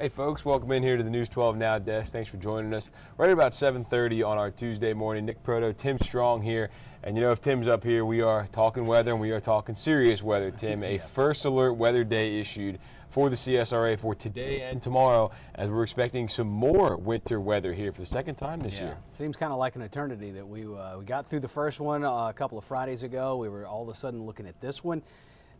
Hey folks, welcome in here to the News 12 Now desk. Thanks for joining us. Right at about 7:30 on our Tuesday morning. Nick Proto, Tim Strong here. And you know, if Tim's up here, we are talking weather and we are talking serious weather, Tim. A first alert weather day issued for the CSRA for today and tomorrow, as we're expecting some more winter weather here for the second time this year. Seems kind of like an eternity that we got through the first one a couple of Fridays ago. We were all of a sudden looking at this one.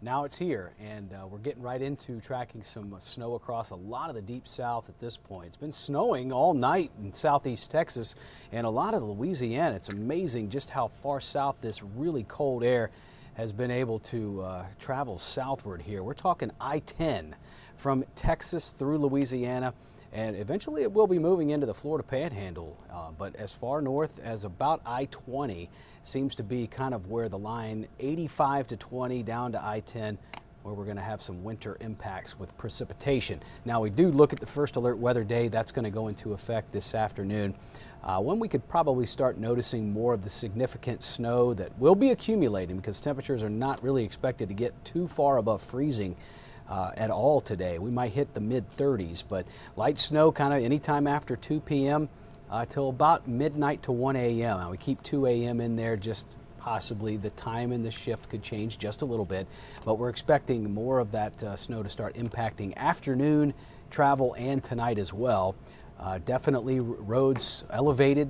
Now it's here, and we're getting right into tracking some snow across a lot of the deep south at this point. It's been snowing all night in southeast Texas and a lot of Louisiana. It's amazing just how far south this really cold air has been able to travel southward here. We're talking I-10 from Texas through Louisiana, and eventually it will be moving into the Florida Panhandle, but as far north as about I-20 seems to be kind of where the line 85 to 20 down to I-10, where we're going to have some winter impacts with precipitation. Now we do look at the first alert weather day. That's going to go into effect this afternoon, when we could probably start noticing more of the significant snow that will be accumulating, because temperatures are not really expected to get too far above freezing at all today. We might hit the mid-30s, but light snow kind of anytime after 2 p.m. Till about midnight to 1 a.m. Now we keep 2 a.m. in there, just possibly the time in the shift could change just a little bit, but we're expecting more of that snow to start impacting afternoon travel and tonight as well. Definitely roads elevated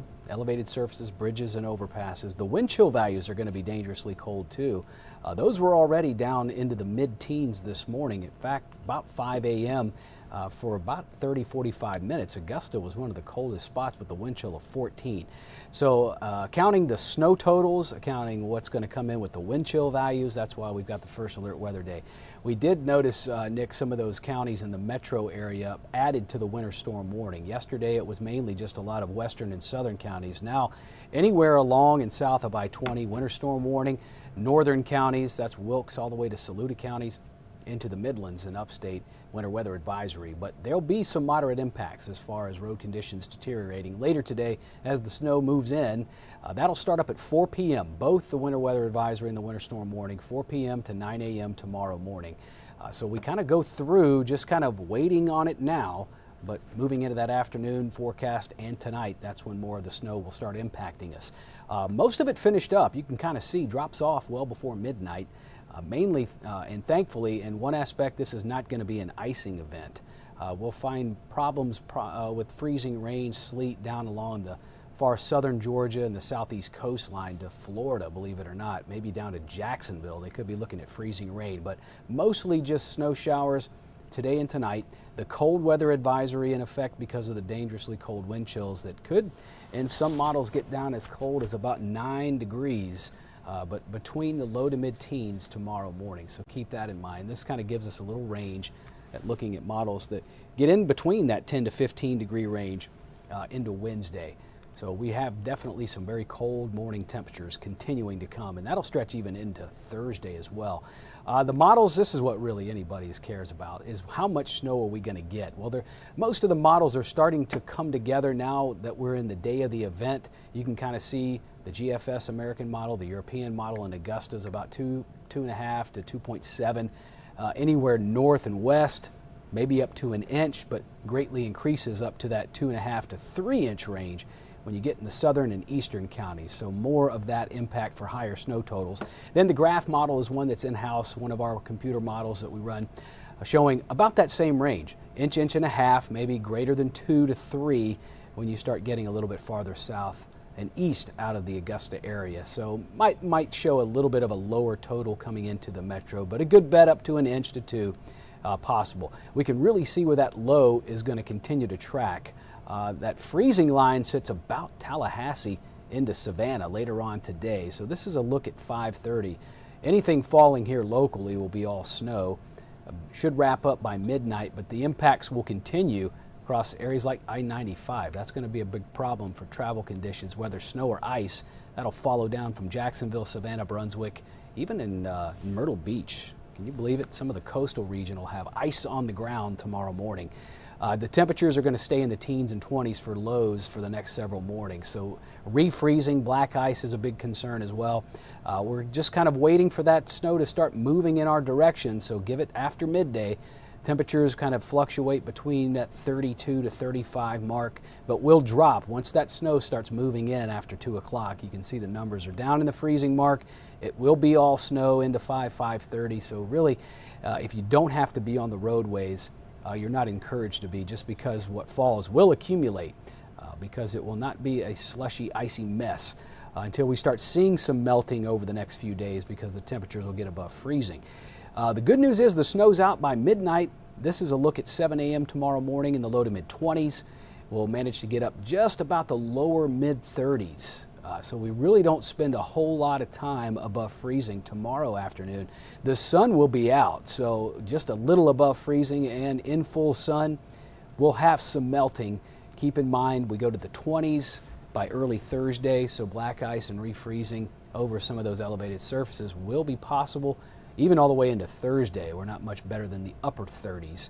surfaces, bridges and overpasses. The wind chill values are going to be dangerously cold too. Those were already down into the mid-teens this morning. In fact, about 5 a.m. For about 30-45 minutes, Augusta was one of the coldest spots with the wind chill of 14. So counting the snow totals, accounting what's going to come in with the wind chill values, that's why we've got the first alert weather day. We did notice, Nick, some of those counties in the metro area added to the winter storm warning. Yesterday it was mainly just a lot of western and southern counties. Now anywhere along and south of I-20, winter storm warning. Northern counties, that's Wilkes all the way to Saluda counties, into the Midlands and upstate, winter weather advisory. But there'll be some moderate impacts as far as road conditions deteriorating later today as the snow moves in. That'll start up at 4 p.m. both the winter weather advisory and the winter storm warning, 4 p.m. to 9 a.m. tomorrow morning. So we kind of go through just kind of waiting on it now, but moving into that afternoon forecast and tonight, that's when more of the snow will start impacting us. Most of it finished up. You can kind of see drops off well before midnight. Mainly and thankfully, in one aspect, this is not going to be an icing event. We'll find problems with freezing rain, sleet down along the far southern Georgia and the southeast coastline to Florida, believe it or not, maybe down to Jacksonville. They could be looking at freezing rain, but mostly just snow showers today and tonight. The cold weather advisory in effect because of the dangerously cold wind chills that could, in some models, get down as cold as about 9 degrees. But between the low to mid-teens tomorrow morning, so keep that in mind. This kind of gives us a little range at looking at models that get in between that 10 to 15 degree range into Wednesday. So we have definitely some very cold morning temperatures continuing to come, and that'll stretch even into Thursday as well. The models, this is what really anybody cares about, is how much snow are we going to get? Well, most of the models are starting to come together now that we're in the day of the event. You can kind of see the GFS American model, the European model in Augusta is about 2.5 to 2.7. Anywhere north and west, maybe up to an inch, but greatly increases up to that 2.5 to 3 inch range when you get in the southern and eastern counties. So more of that impact for higher snow totals. Then the graph model is one that's in-house, one of our computer models that we run, showing about that same range, inch and a half, maybe greater than 2 to 3 when you start getting a little bit farther south and east out of the Augusta area. So might show a little bit of a lower total coming into the metro, but a good bet up to an inch to 2 possible. We can really see where that low is going to continue to track. That freezing line sits about Tallahassee into Savannah later on today. So this is a look at 5:30. Anything falling here locally will be all snow. Should wrap up by midnight, but the impacts will continue across areas like I-95. That's going to be a big problem for travel conditions, whether snow or ice. That'll follow down from Jacksonville, Savannah, Brunswick, even in Myrtle Beach. Can you believe it? Some of the coastal region will have ice on the ground tomorrow morning. The temperatures are going to stay in the teens and 20s for lows for the next several mornings. So refreezing, black ice is a big concern as well. We're just kind of waiting for that snow to start moving in our direction. So give it after midday. Temperatures kind of fluctuate between that 32 to 35 mark, but will drop once that snow starts moving in after 2 o'clock. You can see the numbers are down in the freezing mark. It will be all snow into 5:30. So really, if you don't have to be on the roadways, you're not encouraged to be, just because what falls will accumulate, because it will not be a slushy, icy mess until we start seeing some melting over the next few days, because the temperatures will get above freezing. The good news is the snow's out by midnight. This is a look at 7 a.m. tomorrow morning in the low to mid 20s. We'll manage to get up just about the lower mid 30s. So we really don't spend a whole lot of time above freezing tomorrow afternoon. The sun will be out, so just a little above freezing, and in full sun, we'll have some melting. Keep in mind, we go to the 20s by early Thursday, so black ice and refreezing over some of those elevated surfaces will be possible. Even all the way into Thursday, we're not much better than the upper 30s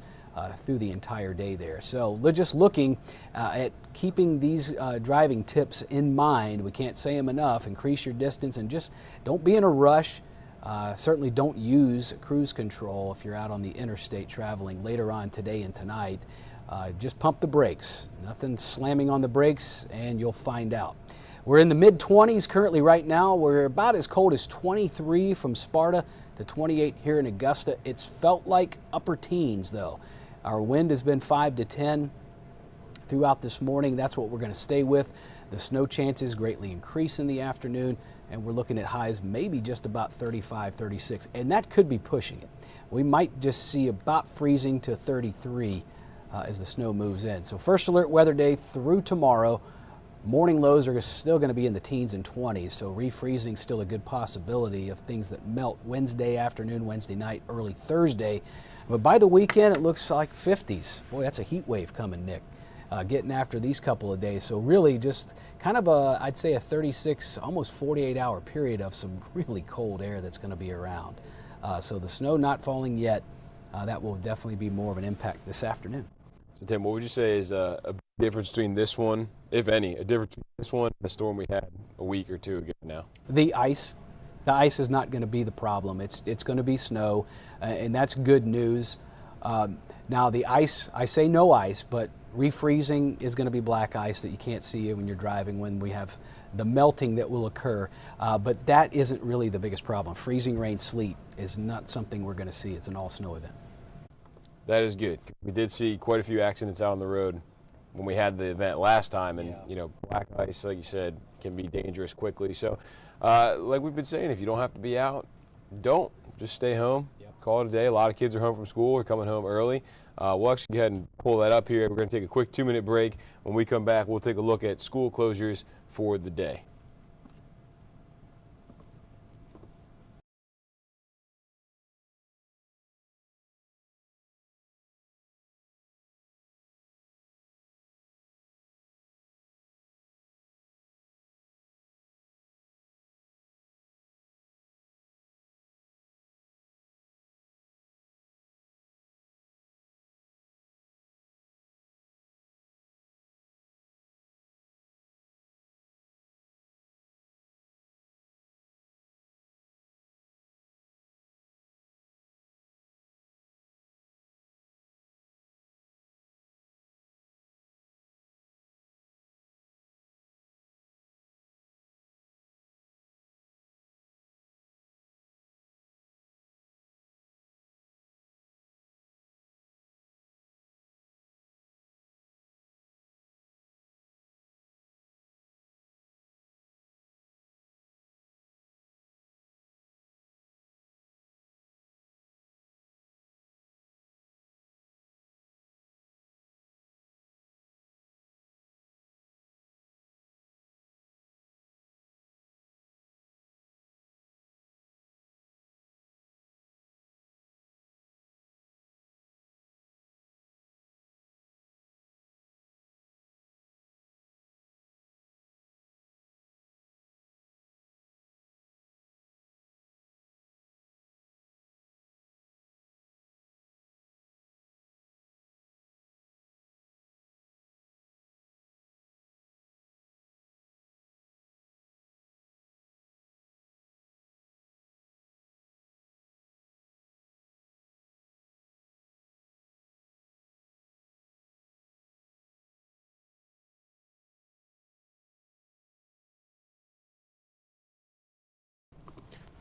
through the entire day there. So we're just looking at keeping these driving tips in mind. We can't say them enough. Increase your distance and just don't be in a rush. Certainly don't use cruise control if you're out on the interstate traveling later on today and tonight. Just pump the brakes. Nothing slamming on the brakes, and you'll find out. We're in the mid 20s currently right now. We're about as cold as 23 from Sparta to 28 here in Augusta. It's felt like upper teens though. Our wind has been 5 to 10 throughout this morning. That's what we're going to stay with. The snow chances greatly increase in the afternoon, and we're looking at highs maybe just about 35, 36, and that could be pushing it. We might just see about freezing to 33 as the snow moves in. So first alert weather day through tomorrow. Morning lows are still going to be in the teens and 20s, so refreezing still a good possibility of things that melt Wednesday afternoon, Wednesday night, early Thursday. But by the weekend, it looks like 50s. Boy, that's a heat wave coming, Nick, getting after these couple of days. So really just kind of I'd say a 36, almost 48-hour period of some really cold air that's going to be around. So the snow not falling yet, that will definitely be more of an impact this afternoon. So Tim, what would you say is a difference between this one, if any, a difference between this one and the storm we had a week or two ago now? The ice. The ice is not going to be the problem. It's going to be snow, and that's good news. Now the ice, I say no ice, but refreezing is going to be black ice that you can't see when you're driving, when we have the melting that will occur. But that isn't really the biggest problem. Freezing rain, sleet is not something we're going to see. It's an all snow event. That is good. We did see quite a few accidents out on the road when we had the event last time, and you know, black ice, like you said, can be dangerous quickly. So like we've been saying, if you don't have to be out, don't. Just stay home. Call it a day. A lot of kids are home from school or coming home early. We'll actually go ahead and pull that up here. We're going to take a quick 2-minute break. When we come back, we'll take a look at school closures for the day.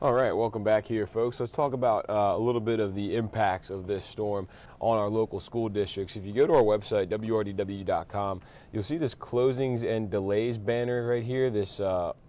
All right, welcome back here, folks. Let's talk about a little bit of the impacts of this storm on our local school districts. If you go to our website, WRDW.com, you'll see this closings and delays banner right here, this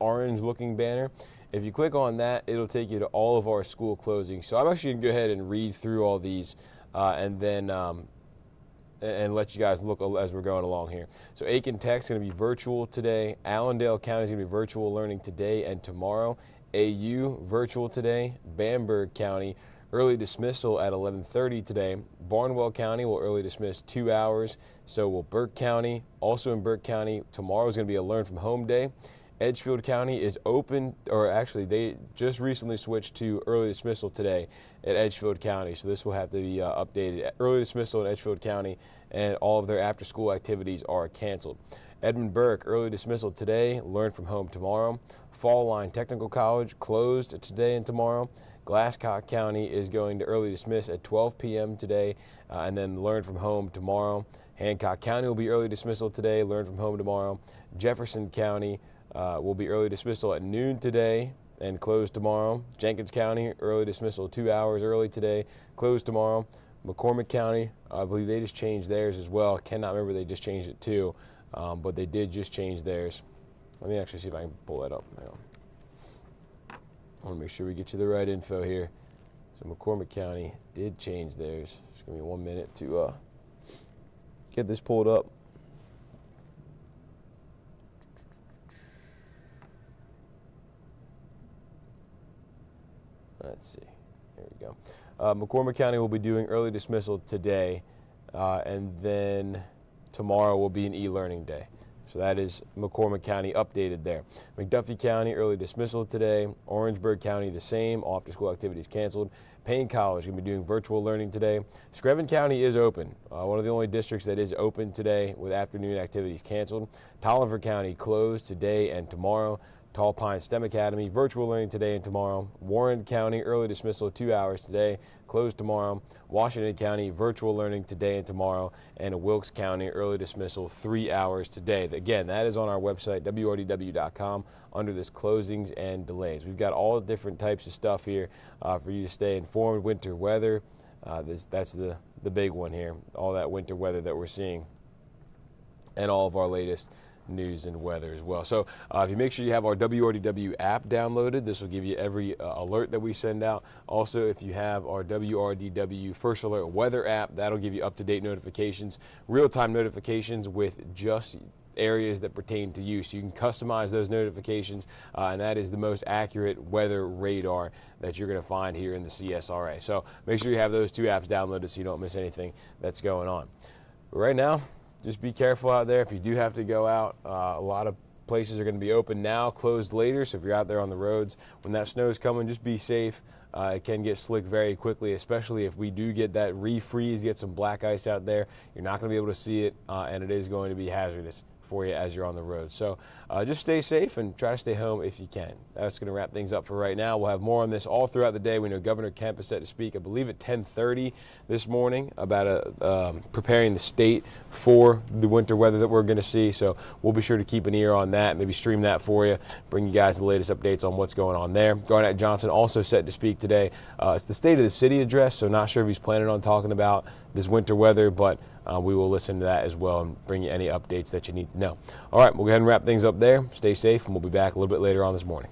orange-looking banner. If you click on that, it'll take you to all of our school closings. So I'm actually going to go ahead and read through all these and then and let you guys look as we're going along here. So Aiken Tech's going to be virtual today. Allendale County is going to be virtual learning today and tomorrow. AU virtual today. Bamberg County early dismissal at 11:30 today. Barnwell County will early dismiss 2 hours. So will Burke County. Also in Burke County, tomorrow is going to be a learn from home day. Edgefield County is open, or actually they just recently switched to early dismissal today at Edgefield County. So this will have to be updated. Early dismissal in Edgefield County, and all of their after school activities are canceled. Edmund Burke, early dismissal today, learn from home tomorrow. Fall Line Technical College closed today and tomorrow. Glasscock County is going to early dismiss at 12 p.m. today and then learn from home tomorrow. Hancock County will be early dismissal today, learn from home tomorrow. Jefferson County will be early dismissal at noon today and closed tomorrow. Jenkins County, early dismissal 2 hours early today, closed tomorrow. McCormick County, I believe they just changed theirs as well. Cannot remember, they just changed it too, but they did just change theirs. Let me actually see if I can pull that up. Hang on. I want to make sure we get you the right info here. So McCormick County did change theirs. Just give me 1 minute to get this pulled up. Let's see. There we go. McCormick County will be doing early dismissal today, and then tomorrow will be an e-learning day. So that is McCormick County updated there. McDuffie County, early dismissal today. Orangeburg County, the same. All after-school activities canceled. Payne College going to be doing virtual learning today. Screven County is open. One of the only districts that is open today with afternoon activities canceled. Tolliver County closed today and tomorrow. Tall Pines STEM Academy, virtual learning today and tomorrow. Warren County, early dismissal 2 hours today, closed tomorrow. Washington County, virtual learning today and tomorrow. And Wilkes County, early dismissal 3 hours today. Again, that is on our website, WRDW.com, under this closings and delays. We've got all different types of stuff here for you to stay informed. Winter weather, that's the big one here, all that winter weather that we're seeing, and all of our latest news and weather as well. So if you make sure you have our WRDW app downloaded, this will give you every alert that we send out. Also, if you have our WRDW First Alert Weather app, that'll give you up-to-date notifications, real-time notifications with just areas that pertain to you. So you can customize those notifications, and that is the most accurate weather radar that you're going to find here in the CSRA. So make sure you have those two apps downloaded so you don't miss anything that's going on. But right now, just be careful out there. If you do have to go out, a lot of places are going to be open now, closed later. So if you're out there on the roads, when that snow is coming, just be safe. It can get slick very quickly, especially if we do get that refreeze, get some black ice out there. You're not going to be able to see it, and it is going to be hazardous for you as you're on the road. So just stay safe and try to stay home if you can. That's going to wrap things up for right now. We'll have more on this all throughout the day. We know Governor Kemp is set to speak, I believe, at 10:30 this morning about preparing the state for the winter weather that we're going to see. So we'll be sure to keep an ear on that, maybe stream that for you, bring you guys the latest updates on what's going on there. Garnett Johnson also set to speak today. It's the State of the City address, so not sure if he's planning on talking about this winter weather, but we will listen to that as well and bring you any updates that you need to know. All right, we'll go ahead and wrap things up there. Stay safe, and we'll be back a little bit later on this morning.